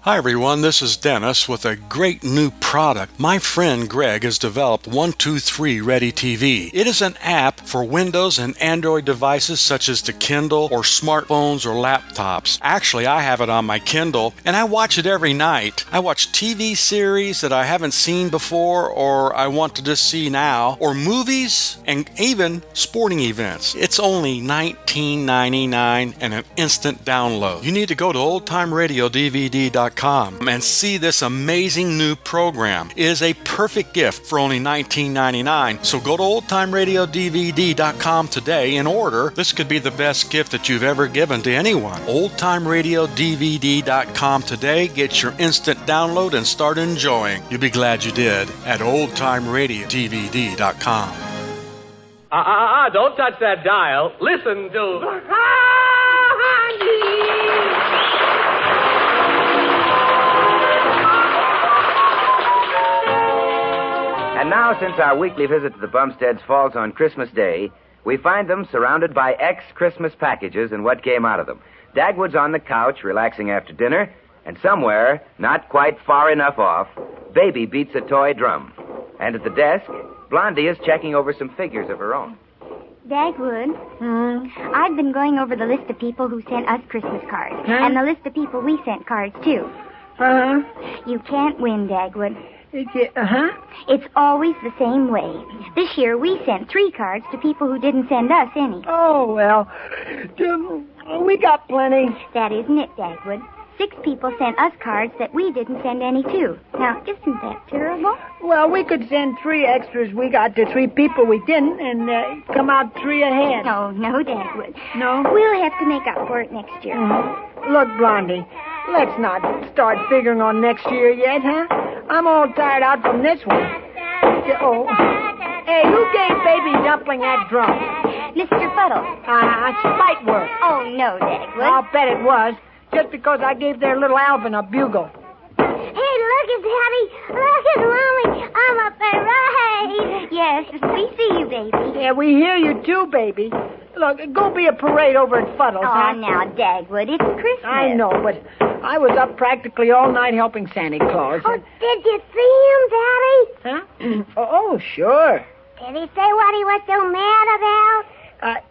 Hi everyone, this is Dennis with a great new product. My friend Greg has developed 123 Ready TV. It is an app for Windows and Android devices such as the Kindle or smartphones or laptops. Actually, I have it on my Kindle and I watch it every night. I watch TV series that I haven't seen before or I want to just see now, or movies and even sporting events. It's only $19.99 and an instant download. You need to go to oldtimeradiodvd.com and see this amazing new program. It is a perfect gift for only $19.99. So go to oldtimeradiodvd.com today and order. This could be the best gift that you've ever given to anyone. oldtimeradiodvd.com today. Get your instant download and start enjoying. You'll be glad you did at oldtimeradiodvd.com. Don't touch that dial. Listen to... And now, since our weekly visit to the Bumsteads falls on Christmas Day, we find them surrounded by ex-Christmas packages and what came out of them. Dagwood's on the couch, relaxing after dinner, and somewhere, not quite far enough off, Baby beats a toy drum. And at the desk, Blondie is checking over some figures of her own. Dagwood, I've been going over the list of people who sent us Christmas cards, and the list of people we sent cards to. You can't win, Dagwood. It's always the same way. This year we sent 3 cards to people who didn't send us any. Oh, well, we got plenty. That isn't it, Dagwood. 6 people sent us cards that we didn't send any to. Now, isn't that terrible? Well, we could send 3 extras we got to 3 people we didn't and come out 3 ahead. Oh, no, Dagwood. No? We'll have to make up for it next year. Look, Blondie, let's not start figuring on next year yet, huh? I'm all tired out from this one. Oh. Hey, who gave Baby Dumpling that drum? Mr. Fuddle. Spite work. Oh, no, Dagwood. I'll bet it was, just because I gave their little Alvin a bugle. Hey, look at Daddy. Look at Mommy. I'm a parade. Yes, we see you, baby. Yeah, we hear you too, baby. Look, go be a parade over at Fuddle's, huh? Oh, now, Dagwood, it's Christmas. I know, but I was up practically all night helping Santa Claus. Oh, did you see him, Daddy? Huh? Oh, sure. Did he say what he was so mad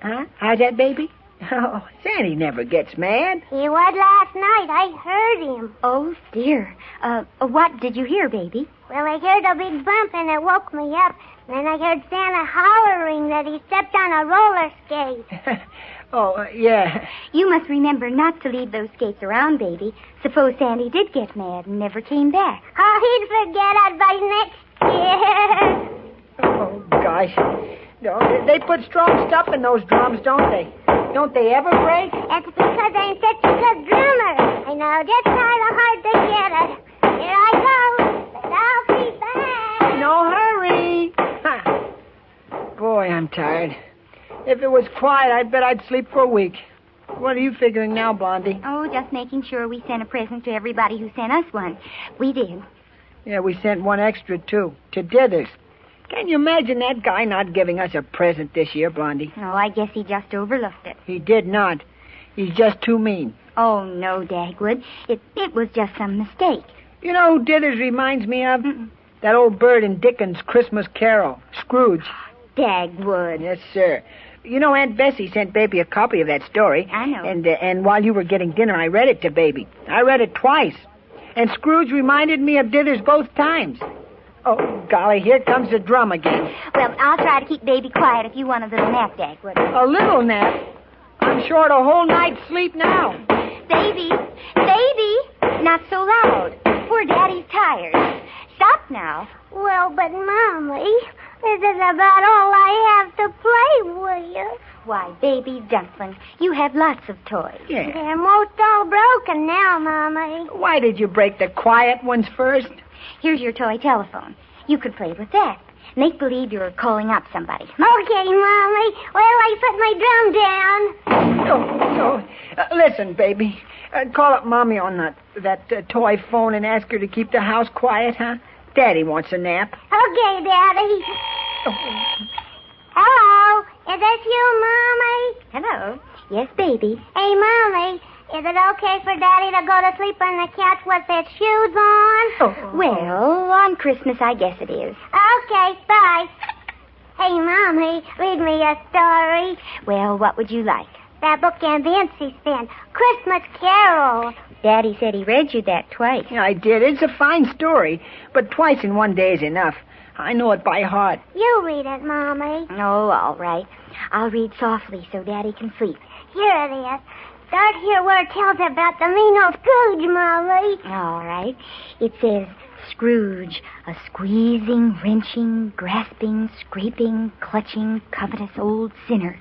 about? How's that, baby? Oh, Sandy never gets mad. He was last night. I heard him. Oh, dear. What did you hear, baby? Well, I heard a big bump, and it woke me up. Then I heard Santa hollering that he stepped on a roller skate. Yeah. You must remember not to leave those skates around, baby. Suppose Sandy did get mad and never came back. Oh, he'd forget us by next year. Oh, gosh. No, they put strong stuff in those drums, don't they? Don't they ever break? That's because I'm such a good drummer. I know just how hard to get it. Here I go, but I'll be back. No hurry. Boy, I'm tired. If it was quiet, I'd bet I'd sleep for a week. What are you figuring now, Blondie? Oh, just making sure we sent a present to everybody who sent us one. We did. Yeah, we sent 1 extra, too, to Dithers. Can you imagine that guy not giving us a present this year, Blondie? Oh, I guess he just overlooked it. He did not. He's just too mean. Oh, no, Dagwood. It was just some mistake. You know who Dithers reminds me of? That old bird in Dickens' Christmas Carol, Scrooge. Dagwood. Yes, sir. You know, Aunt Bessie sent Baby a copy of that story. I know. And while you were getting dinner, I read it to Baby. I read it twice. And Scrooge reminded me of Dithers both times. Oh, golly, here comes the drum again. Well, I'll try to keep Baby quiet if you want a little nap, Dagwood. A little nap? I'm short a whole night's sleep now. Baby! Not so loud. Poor Daddy's tired. Stop now. Well, but Mommy, this is about all I have to play with. Why, Baby Dumpling, you have lots of toys. Yeah. They're most all broken now, Mommy. Why did you break the quiet ones first? Here's your toy telephone. You could play with that. Make believe you're calling up somebody. Okay, Mommy. Well, I put my drum down. Listen, Baby. Call up Mommy on that toy phone and ask her to keep the house quiet, huh? Daddy wants a nap. Okay, Daddy. Hello. Is this you, Mommy? Hello. Yes, baby. Hey, Mommy, Is it okay for Daddy to go to sleep on the couch with his shoes on? Oh, well, on Christmas, I guess it is. Okay, bye. Hey, Mommy, read me a story. Well, what would you like? That book Aunt Nancy sent, Christmas Carol. Daddy said he read you that twice. Yeah, I did. It's a fine story, but twice in one day is enough. I know it by heart. You read it, Mommy. Oh, all right. I'll read softly so Daddy can sleep. Here it is. Start here where it tells about the mean old Scrooge, Mommy. All right. It says, Scrooge, a squeezing, wrenching, grasping, scraping, clutching, covetous old sinner.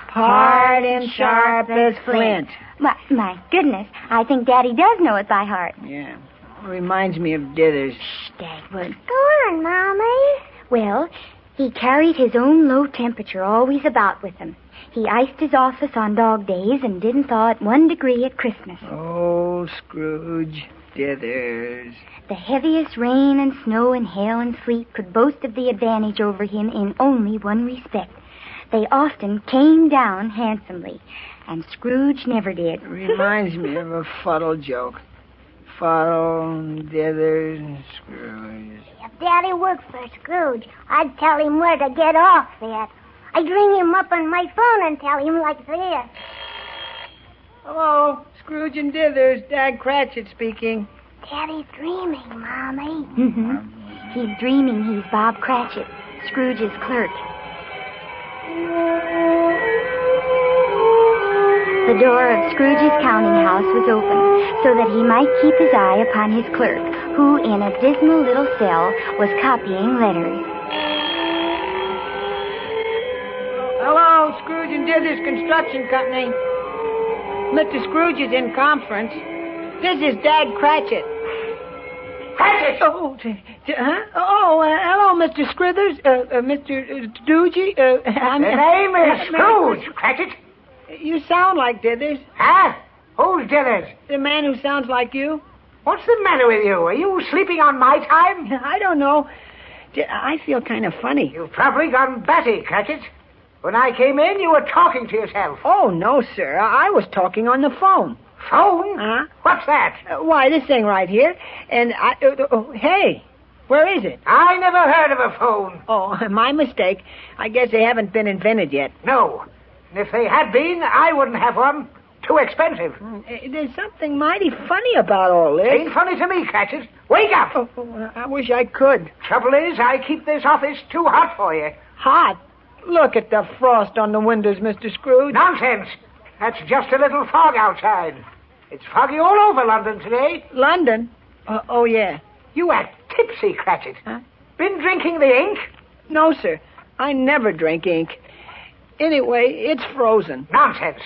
Hard and sharp as flint. My goodness, I think Daddy does know it by heart. Yeah, reminds me of Dithers. Shh, Dagwood. Go on, Mommy. Well, he carried his own low temperature always about with him. He iced his office on dog days and didn't thaw it 1 degree at Christmas. Oh, Scrooge, Dithers. The heaviest rain and snow and hail and sleet could boast of the advantage over him in only one respect. They often came down handsomely, and Scrooge never did. Reminds me of a fuddle joke. Fuddle, Dithers, Scrooge. If Daddy worked for Scrooge, I'd tell him where to get off at. I'd ring him up on my phone and tell him like this. Hello, Scrooge and Dithers. Dag Cratchit speaking. Daddy's dreaming, Mommy. Mm-hmm. He's dreaming he's Bob Cratchit, Scrooge's clerk. The door of Scrooge's counting house was open so that he might keep his eye upon his clerk, who in a dismal little cell was copying letters. Hello, Scrooge and Dithers Construction Company. Mr. Scrooge is in conference. This is Dag Cratchit. Cratchit! Oh, hello, Mr. Scrithers, Mr. Doogie. The name is Scrooge, Cratchit. You sound like Dithers. Huh? Who's Dithers? The man who sounds like you. What's the matter with you? Are you sleeping on my time? I don't know. I feel kind of funny. You've probably gone batty, Cratchit. When I came in, you were talking to yourself. Oh, no, sir. I was talking on the phone. Phone? Huh? What's that? Why, this thing right here. And hey, where is it? I never heard of a phone. Oh, my mistake. I guess they haven't been invented yet. No. And if they had been, I wouldn't have one. Too expensive. There's something mighty funny about all this. Ain't funny to me, Cratchit. Wake up. Oh, I wish I could. Trouble is, I keep this office too hot for you. Hot? Look at the frost on the windows, Mr. Scrooge. Nonsense. That's just a little fog outside. It's foggy all over London today. London? Oh, yeah. You act tipsy, Cratchit. Huh? Been drinking the ink? No, sir. I never drink ink. Anyway, it's frozen. Nonsense.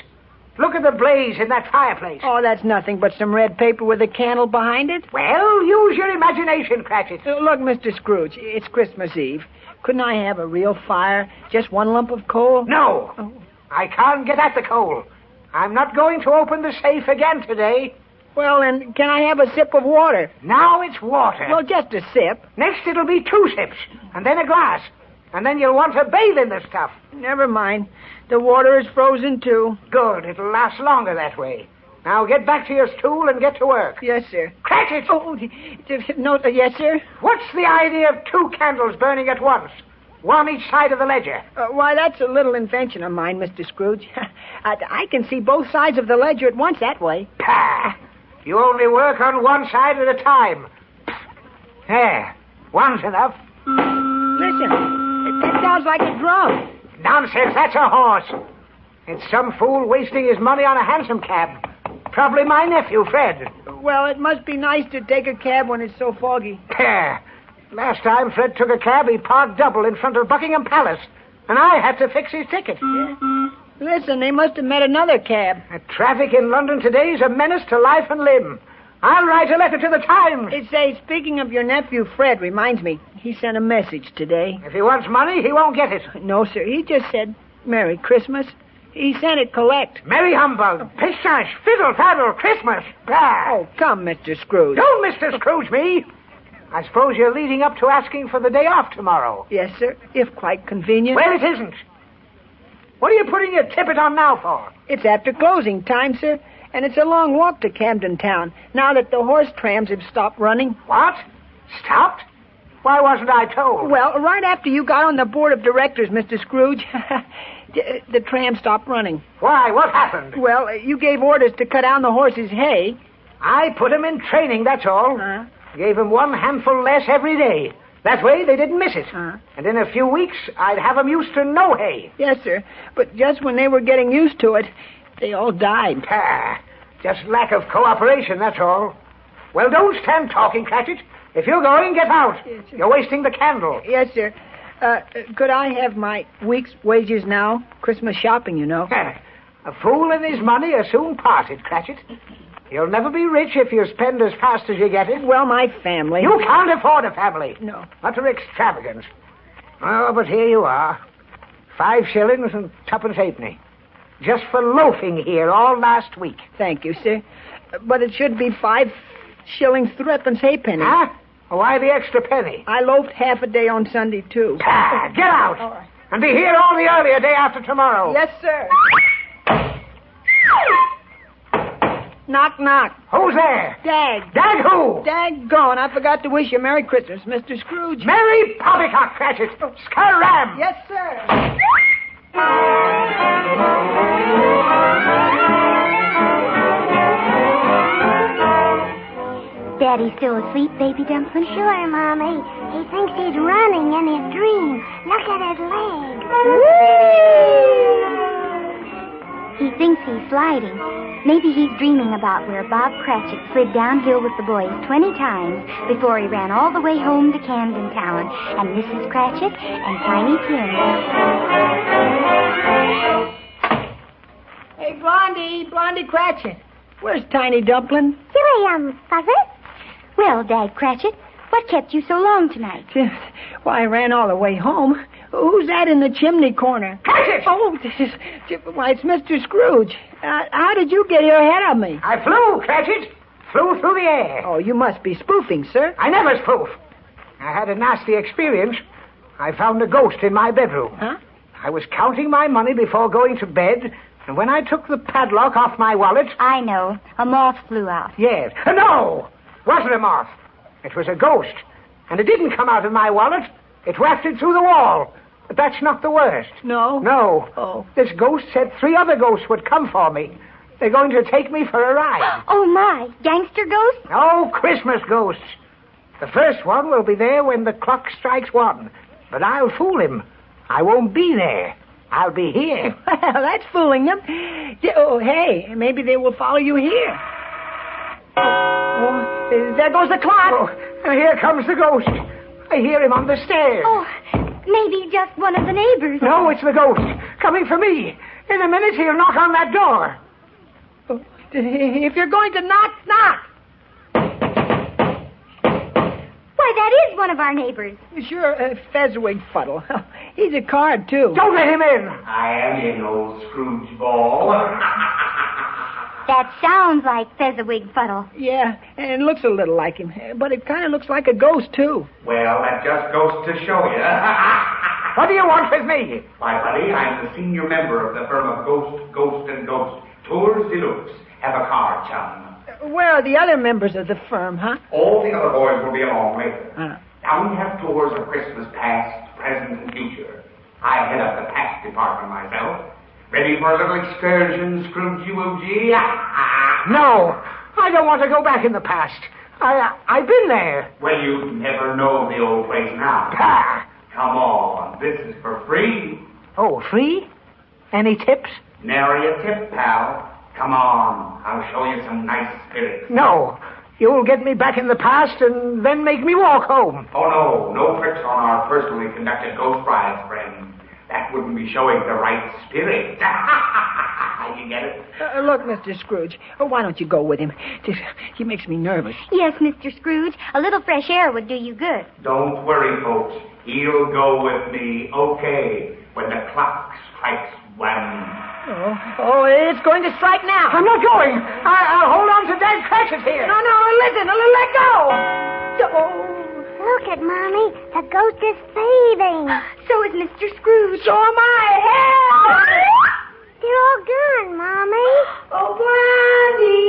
Look at the blaze in that fireplace. Oh, that's nothing but some red paper with a candle behind it. Well, use your imagination, Cratchit. Look, Mr. Scrooge, it's Christmas Eve. Couldn't I have a real fire? Just one lump of coal? No. Oh. I can't get at the coal. I'm not going to open the safe again today. Well, then, can I have a sip of water? Now it's water. Well, just a sip. Next it'll be 2 sips, and then a glass. And then you'll want to bathe in the stuff. Never mind. The water is frozen, too. Good. It'll last longer that way. Now get back to your stool and get to work. Yes, sir. Cratchit! Oh, no, yes, sir? What's the idea of 2 candles burning at once? One each side of the ledger. Why, that's a little invention of mine, Mr. Scrooge. I can see both sides of the ledger at once that way. Pah! You only work on one side at a time. There. One's enough. Listen, that sounds like a drum. Nonsense, that's a horse. It's some fool wasting his money on a hansom cab. Probably my nephew, Fred. Well, it must be nice to take a cab when it's so foggy. Pah! Last time Fred took a cab, he parked double in front of Buckingham Palace, and I had to fix his ticket. Yeah. Listen, they must have met another cab. The traffic in London today is a menace to life and limb. I'll write a letter to the Times. It says, speaking of your nephew, Fred, reminds me, he sent a message today. If he wants money, he won't get it. No, sir, he just said, Merry Christmas. He sent it collect. Merry humbug, pistache, fiddle, faddle, Christmas. Bah. Oh, come, Mr. Scrooge. Don't Mr. Scrooge me. I suppose you're leading up to asking for the day off tomorrow. Yes, sir, if quite convenient. Well, it isn't. What are you putting your tippet on now for? It's after closing time, sir. And it's a long walk to Camden Town, now that the horse trams have stopped running. What? Stopped? Why wasn't I told? Well, right after you got on the board of directors, Mr. Scrooge, the tram stopped running. Why? What happened? Well, you gave orders to cut down the horses' hay. I put 'em in training, that's all. Gave 'em one handful less every day. That way they didn't miss it. And in a few weeks, I'd have 'em used to no hay. Yes, sir. But just when they were getting used to it, they all died. Just lack of cooperation, that's all. Well, don't stand talking, Cratchit. If you're going, get out. Yes, sir. You're wasting the candle. Yes, sir. Could I have my week's wages now? Christmas shopping, you know. A fool and his money are soon parted, Cratchit. You'll never be rich if you spend as fast as you get it. Well, my family... You can't afford a family. No. Utter extravagance. Oh, but here you are. 5 shillings and 2 halfpenny. Just for loafing here all last week. Thank you, sir. But it should be 5 shillings 3 halfpenny. Huh? Why the extra penny? I loafed half a day on Sunday, too. Get out. All right. And be here all the earlier day after tomorrow. Yes, sir. Knock, knock. Who's there? Dag. Dag who? Daggone, I forgot to wish you Merry Christmas, Mr. Scrooge. Merry Poppycock, Cratchit. Scaram. Yes, sir. Daddy still asleep, Baby Dumpling? Sure, Mommy. He thinks he's running in his dream. Look at his leg. He thinks he's sliding. Maybe he's dreaming about where Bob Cratchit slid downhill with the boys 20 times before he ran all the way home to Camden Town and Mrs. Cratchit and Tiny Tim. Hey, Blondie Cratchit. Where's Tiny Dumpling? Here I am, Father. Well, Dad Cratchit, what kept you so long tonight? Why, I ran all the way home. Who's that in the chimney corner? Cratchit! Oh, why, it's Mr. Scrooge. How did you get here ahead of me? I flew, Cratchit. Flew through the air. Oh, you must be spoofing, sir. I never spoof. I had a nasty experience. I found a ghost in my bedroom. Huh? I was counting my money before going to bed, and when I took the padlock off my wallet... I know. A moth flew out. Yes. No! Wasn't a moth. It was a ghost. And it didn't come out of my wallet. It wafted through the wall. But that's not the worst. No? No. Oh. This ghost said 3 other ghosts would come for me. They're going to take me for a ride. Oh, my. Gangster ghosts? Oh, Christmas ghosts. The first one will be there when the clock strikes 1. But I'll fool him. I won't be there. I'll be here. Well, that's fooling them. Oh, hey, maybe they will follow you here. Oh, there goes the clock. Oh, here comes the ghost. I hear him on the stairs. Oh, maybe just one of the neighbors. No, it's the ghost. Coming for me. In a minute, he'll knock on that door. Oh, if you're going to knock, knock. Why, that is one of our neighbors. Sure, Fezziwig Fuddle. He's a card, too. Don't let him in. I am in, old Scrooge Ball. That sounds like Fezziwig Fuddle. Yeah, and looks a little like him. But it kind of looks like a ghost, too. Well, that just goes to show you. What do you want with me? Why, buddy, I'm the senior member of the firm of Ghost, Tours Deluxe. Have a car, chum. Where are the other members of the firm, huh? All the other boys will be along later. Uh-huh. Now, we have tours of Christmas past, present, and future. I head up the past department myself. Ready for a little excursion, Scrooge UOG? No, I don't want to go back in the past. I've been there. Well, you never know the old place now. Ah. Come on, this is for free. Oh, free? Any tips? Nary a tip, pal. Come on, I'll show you some nice spirits. No. You'll get me back in the past and then make me walk home. Oh, no tricks on our personally conducted ghost rides, friend. That wouldn't be showing the right spirit. You get it? Look, Mr. Scrooge, why don't you go with him? He makes me nervous. Yes, Mr. Scrooge. A little fresh air would do you good. Don't worry, folks. He'll go with me, okay, when the clock strikes 1. Oh, it's going to strike now. I'm not going. I'll hold on to Dad Cratchit here. No, listen, let go. Oh. Look at Mommy. The ghost is fading. So is Mr. Scrooge. So am I. Help! They're all gone, Mommy. Oh, Blondie!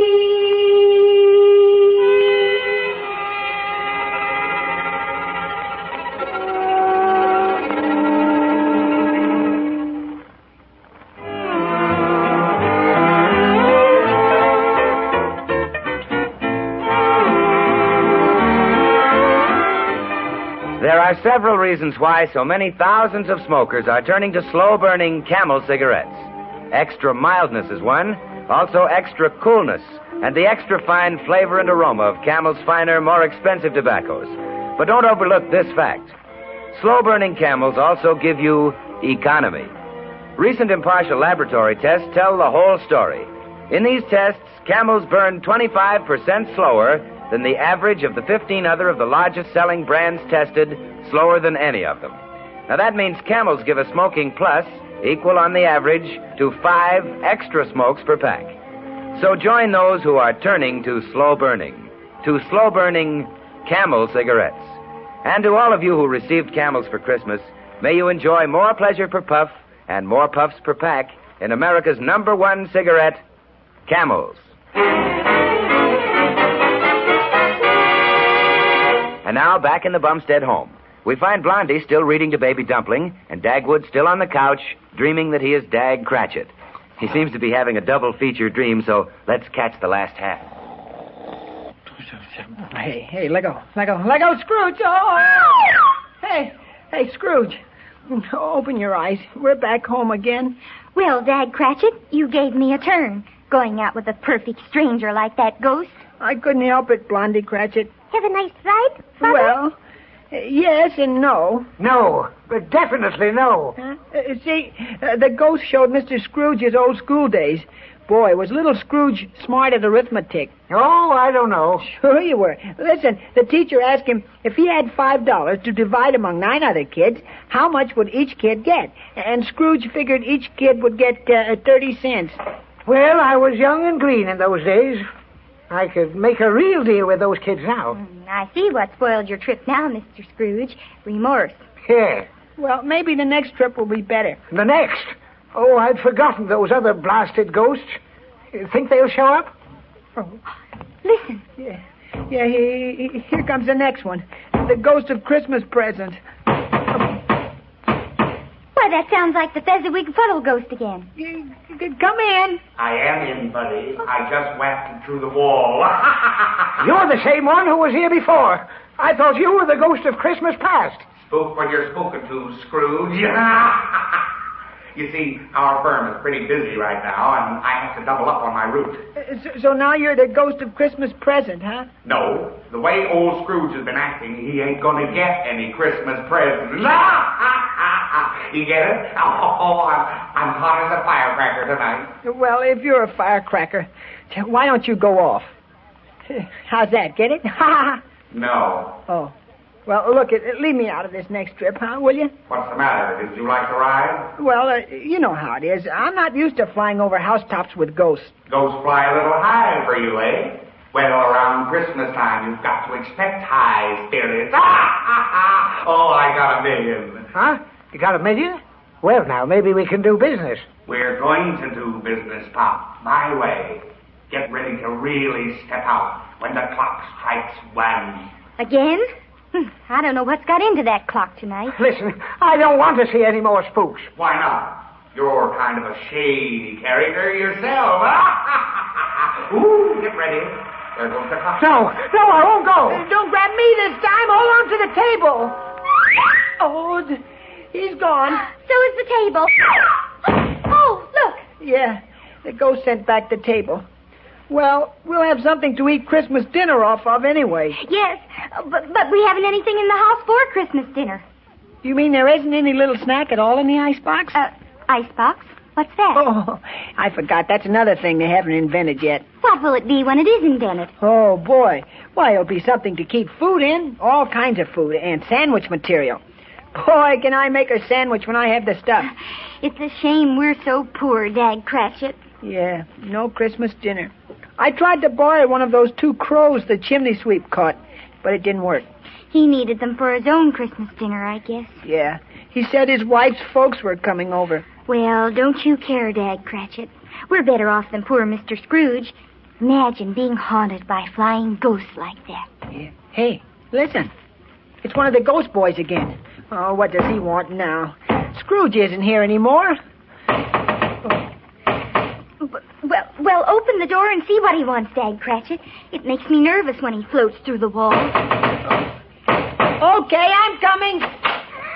There are several reasons why so many thousands of smokers are turning to slow-burning Camel cigarettes. Extra mildness is one, also extra coolness, and the extra fine flavor and aroma of Camel's finer, more expensive tobaccos. But don't overlook this fact. Slow-burning Camels also give you economy. Recent impartial laboratory tests tell the whole story. In these tests, Camels burn 25% slower than the average of the 15 other of the largest selling brands tested, slower than any of them. Now that means Camels give a smoking plus equal on the average to 5 extra smokes per pack. So join those who are turning to slow burning Camel cigarettes. And to all of you who received Camels for Christmas, may you enjoy more pleasure per puff and more puffs per pack in America's #1 cigarette, Camels. And now, back in the Bumstead home, we find Blondie still reading to Baby Dumpling, and Dagwood still on the couch, dreaming that he is Dag Cratchit. He seems to be having a double feature dream, so let's catch the last half. Hey, let go, Scrooge! Oh! Hey, Scrooge, open your eyes. We're back home again. Well, Dag Cratchit, you gave me a turn, going out with a perfect stranger like that ghost. I couldn't help it, Blondie Cratchit. Have a nice ride, Father? Well, yes and no. No, but definitely no. See, the ghost showed Mr. Scrooge's old school days. Boy, was little Scrooge smart at arithmetic. Oh, I don't know. Sure you were. Listen, the teacher asked him if he had $5 to divide among 9 other kids, how much would each kid get? And Scrooge figured each kid would get 30 cents. Well, I was young and green in those days. I could make a real deal with those kids now. I see what spoiled your trip now, Mr. Scrooge. Remorse. Yeah. Well, maybe the next trip will be better. The next? Oh, I'd forgotten those other blasted ghosts. You think they'll show up? Oh. Listen. Yeah, here comes the next one. The ghost of Christmas present. Why, that sounds like the Fezziwig Fuddle ghost again. Come in. I am in, buddy. I just whacked through the wall. You're the same one who was here before. I thought you were the ghost of Christmas past. Spook what you're spoken to, Scrooge. You see, our firm is pretty busy right now, and I have to double up on my route. So now you're the ghost of Christmas present, huh? No, the way old Scrooge has been acting, he ain't going to get any Christmas presents. You get it? Oh, I'm hot as a firecracker tonight. Well, if you're a firecracker, why don't you go off? How's that? Get it? No. Oh. Well, look, leave me out of this next trip, huh, will you? What's the matter? Did you like to ride? Well, you know how it is. I'm not used to flying over housetops with ghosts. Ghosts fly a little high for you, eh? Well, around Christmas time, you've got to expect high spirits. Oh, I got $1 million. Huh? You got $1 million? Well, now, maybe we can do business. We're going to do business, Pop, my way. Get ready to really step out when the clock strikes 1. Again? I don't know what's got into that clock tonight. Listen, I don't want to see any more spooks. Why not? You're kind of a shady character yourself. Ooh, get ready. There goes the clock. No, I won't go. Don't grab me this time. Hold on to the table. Oh, he's gone. So is the table. Oh, look. Yeah, the ghost sent back the table. Well, we'll have something to eat Christmas dinner off of anyway. Yes, but we haven't anything in the house for Christmas dinner. You mean there isn't any little snack at all in the icebox? Icebox? What's that? Oh, I forgot. That's another thing they haven't invented yet. What will it be when it is invented? Oh, boy. Why, it'll be something to keep food in. All kinds of food and sandwich material. Boy, can I make a sandwich when I have the stuff. It's a shame we're so poor, Dag Cratchit. Yeah, no Christmas dinner. I tried to borrow one of those 2 crows the chimney sweep caught, but it didn't work. He needed them for his own Christmas dinner, I guess. Yeah. He said his wife's folks were coming over. Well, don't you care, Dag Cratchit. We're better off than poor Mr. Scrooge. Imagine being haunted by flying ghosts like that. Yeah. Hey, listen. It's one of the ghost boys again. Oh, what does he want now? Scrooge isn't here anymore. Well, open the door and see what he wants, Dag Cratchit. It makes me nervous when he floats through the wall. Okay, I'm coming.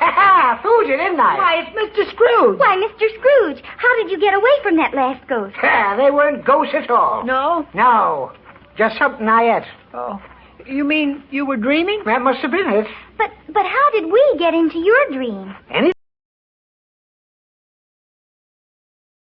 Ha! Fooled you, didn't I? Why, it's Mr. Scrooge. Why, Mr. Scrooge, how did you get away from that last ghost? Ha! They weren't ghosts at all. No? No. Just something I ate. Oh, you mean you were dreaming? That must have been it. But how did we get into your dream? Any